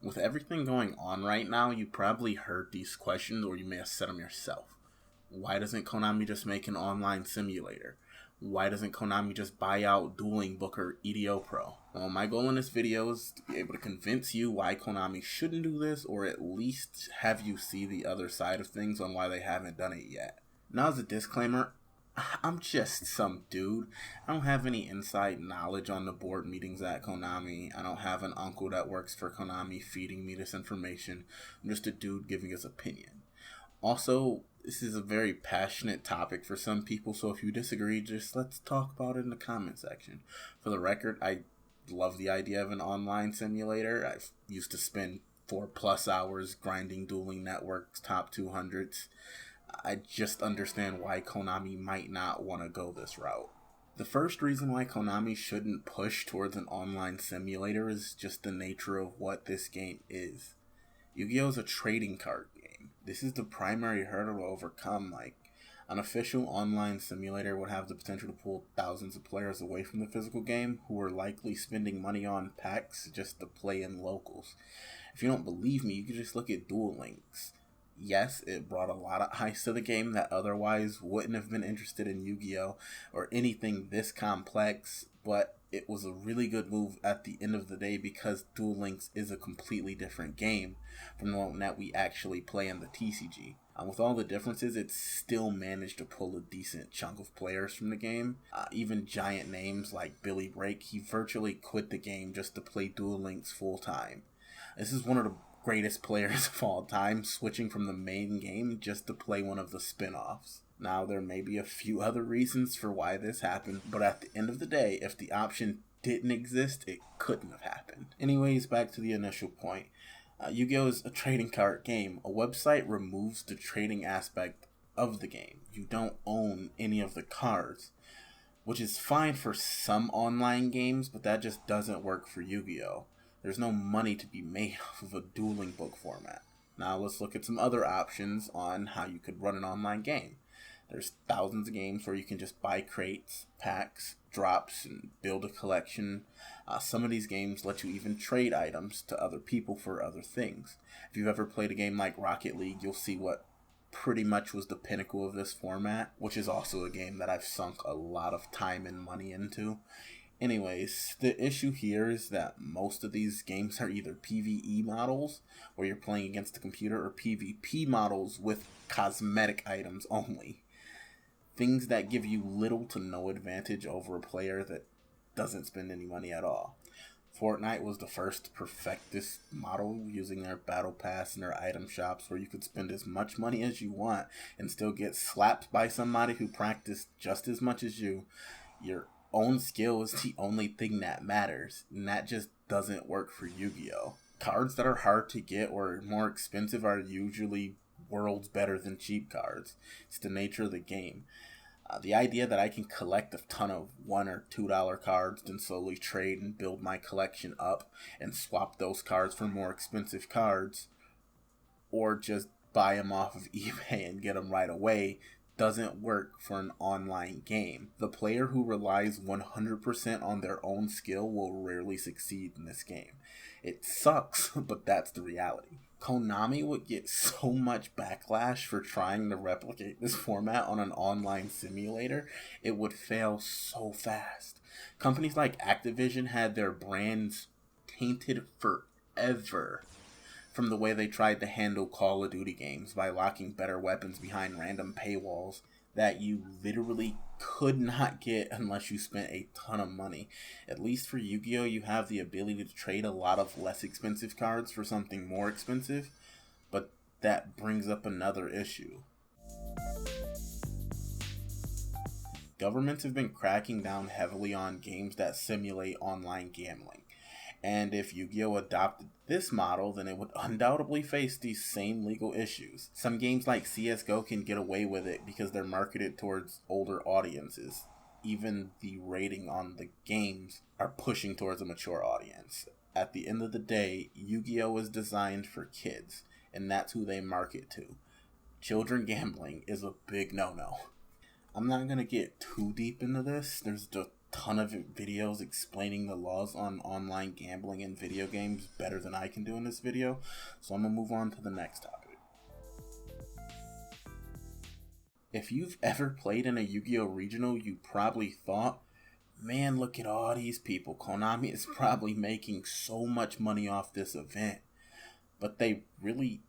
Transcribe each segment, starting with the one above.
With everything going on right now, you probably heard these questions or you may have said them yourself. Why doesn't Konami just make an online simulator? Why doesn't Konami just buy out Dueling Book or EDO Pro? Well, my goal in this video is to be able to convince you why Konami shouldn't do this, or at least have you see the other side of things on why they haven't done it yet. Now, as a disclaimer, I'm just some dude. I don't have any inside knowledge on the board meetings at Konami. I don't have an uncle that works for Konami feeding me this information. I'm just a dude giving his opinion. Also, this is a very passionate topic for some people, so if you disagree, just let's talk about it in the comment section. For the record, I love the idea of an online simulator. I've used to spend 4+ hours grinding Dueling Network's top 200s. I just understand why Konami might not want to go this route. The first reason why Konami shouldn't push towards an online simulator is just the nature of what this game is. Yu-Gi-Oh! Is a trading card game. This is the primary hurdle to overcome. An official online simulator would have the potential to pull thousands of players away from the physical game who are likely spending money on packs just to play in locals. If you don't believe me, you can just look at Duel Links. Yes, it brought a lot of eyes to the game that otherwise wouldn't have been interested in Yu-Gi-Oh! Or anything this complex, but it was a really good move at the end of the day because Duel Links is a completely different game from the one that we actually play in the TCG. With all the differences, it still managed to pull a decent chunk of players from the game. Even giant names like Billy Brake, he virtually quit the game just to play Duel Links full time. This is one of the greatest players of all time, switching from the main game just to play one of the spin-offs. Now, there may be a few other reasons for why this happened, but at the end of the day, if the option didn't exist, it couldn't have happened. Anyways, back to the initial point. Yu-Gi-Oh! Is a trading card game. A website removes the trading aspect of the game. You don't own any of the cards, which is fine for some online games, but that just doesn't work for Yu-Gi-Oh! There's no money to be made off of a dueling book format. Now let's look at some other options on how you could run an online game. There's thousands of games where you can just buy crates, packs, drops, and build a collection. Some of these games let you even trade items to other people for other things. If you've ever played a game like Rocket League, you'll see what pretty much was the pinnacle of this format, which is also a game that I've sunk a lot of time and money into. Anyways, the issue here is that most of these games are either PvE models, where you're playing against the computer, or PvP models with cosmetic items only. Things that give you little to no advantage over a player that doesn't spend any money at all. Fortnite was the first to perfect this model using their battle pass and their item shops, where you could spend as much money as you want and still get slapped by somebody who practiced just as much as you. Your own skill is the only thing that matters, and that just doesn't work for Yu-Gi-Oh! Cards that are hard to get or more expensive are usually worlds better than cheap cards. It's the nature of the game. The idea that I can collect a ton of $1 or $2 cards, then slowly trade and build my collection up and swap those cards for more expensive cards, or just buy them off of eBay and get them right away, doesn't work for an online game. The player who relies 100% on their own skill will rarely succeed in this game. It sucks, but that's the reality. Konami would get so much backlash for trying to replicate this format on an online simulator. It would fail so fast. Companies like Activision had their brands tainted forever from the way they tried to handle Call of Duty games by locking better weapons behind random paywalls that you literally could not get unless you spent a ton of money. At least for Yu-Gi-Oh! You have the ability to trade a lot of less expensive cards for something more expensive, but that brings up another issue. Governments have been cracking down heavily on games that simulate online gambling. And if Yu-Gi-Oh! Adopted this model, then it would undoubtedly face these same legal issues. Some games like CSGO can get away with it because they're marketed towards older audiences. Even the rating on the games are pushing towards a mature audience. At the end of the day, Yu-Gi-Oh! Is designed for kids, and that's who they market to. Children gambling is a big no-no. I'm not going to get too deep into this. There's ton of videos explaining the laws on online gambling and video games better than I can do in this video, so I'm gonna move on to the next topic. If you've ever played in a Yu-Gi-Oh! Regional, you probably thought, man, look at all these people. Konami is probably making so much money off this event. But they really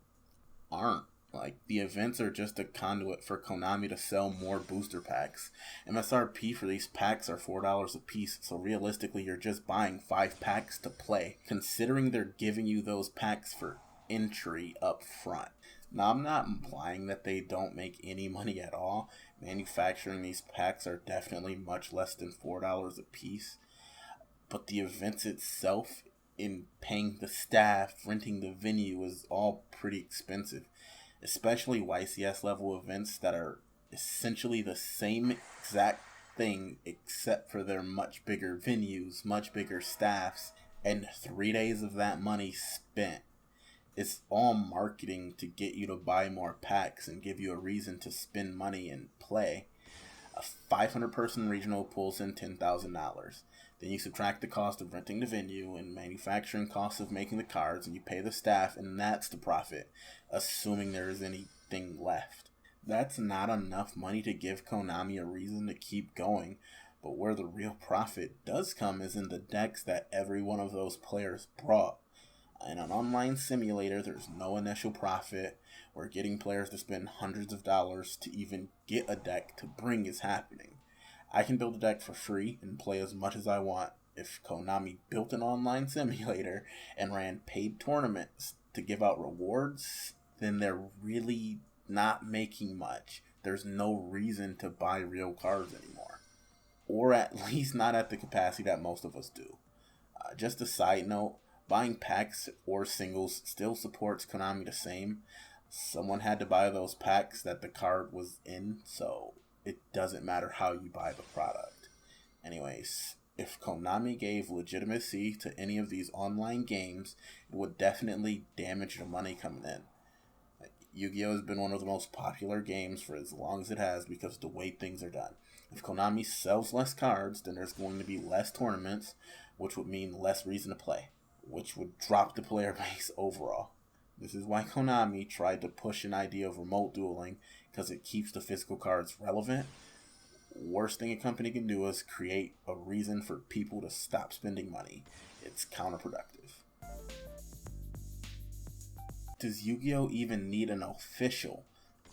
aren't. Like, the events are just a conduit for Konami to sell more booster packs. MSRP for these packs are $4 a piece, so realistically you're just buying 5 packs to play, considering they're giving you those packs for entry up front. Now, I'm not implying that they don't make any money at all. Manufacturing these packs are definitely much less than $4 a piece. But the events itself, in paying the staff, renting the venue, is all pretty expensive. Especially YCS level events that are essentially the same exact thing except for their much bigger venues, much bigger staffs, and 3 days of that money spent. It's all marketing to get you to buy more packs and give you a reason to spend money and play. A 500 person regional pulls in $10,000. Then you subtract the cost of renting the venue and manufacturing costs of making the cards, and you pay the staff, and that's the profit, assuming there is anything left. That's not enough money to give Konami a reason to keep going, but where the real profit does come is in the decks that every one of those players brought. In an online simulator, there's no initial profit, where getting players to spend hundreds of dollars to even get a deck to bring is happening. I can build a deck for free and play as much as I want. If Konami built an online simulator and ran paid tournaments to give out rewards, then they're really not making much. There's no reason to buy real cards anymore. Or at least not at the capacity that most of us do. Just a side note, buying packs or singles still supports Konami the same. Someone had to buy those packs that the card was in, so it doesn't matter how you buy the product. Anyways, if Konami gave legitimacy to any of these online games, it would definitely damage the money coming in. Yu-Gi-Oh! Has been one of the most popular games for as long as it has because of the way things are done. If Konami sells less cards, then there's going to be less tournaments, which would mean less reason to play, which would drop the player base overall. This is why Konami tried to push an idea of remote dueling, because it keeps the physical cards relevant. Worst thing a company can do is create a reason for people to stop spending money. It's counterproductive. Does Yu-Gi-Oh! Even need an official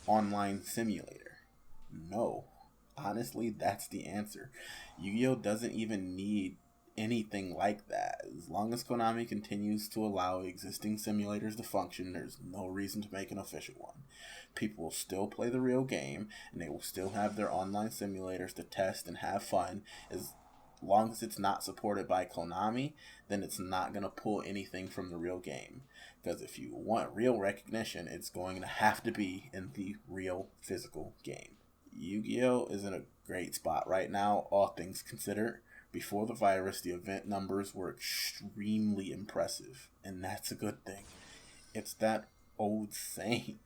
online simulator? No. Honestly, that's the answer. Yu-Gi-Oh! Doesn't even need anything like that. As long as Konami continues to allow existing simulators to function, there's no reason to make an official one. People will still play the real game, and they will still have their online simulators to test and have fun. As long as it's not supported by Konami, then it's not going to pull anything from the real game. Because if you want real recognition, it's going to have to be in the real physical game. Yu-Gi-Oh! Is in a great spot right now, all things considered. Before the virus, the event numbers were extremely impressive, and that's a good thing. It's that old saying,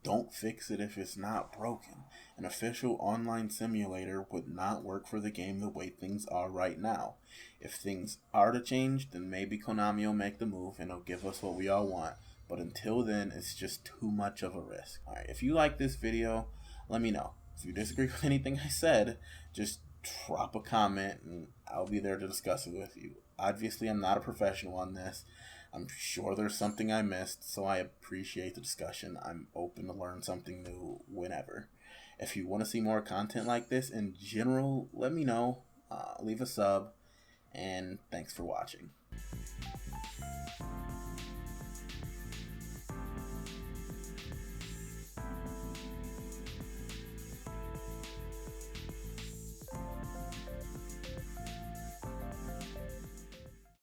don't fix it if it's not broken. An official online simulator would not work for the game the way things are right now. If things are to change, then maybe Konami will make the move and it'll give us what we all want. But until then, it's just too much of a risk. Alright, if you like this video, let me know. If you disagree with anything I said, just drop a comment and I'll be there to discuss it with you. Obviously, I'm not a professional on this. I'm sure there's something I missed, so I appreciate the discussion. I'm open to learn something new whenever. If you want to see more content like this in general, let me know. Leave a sub, and thanks for watching.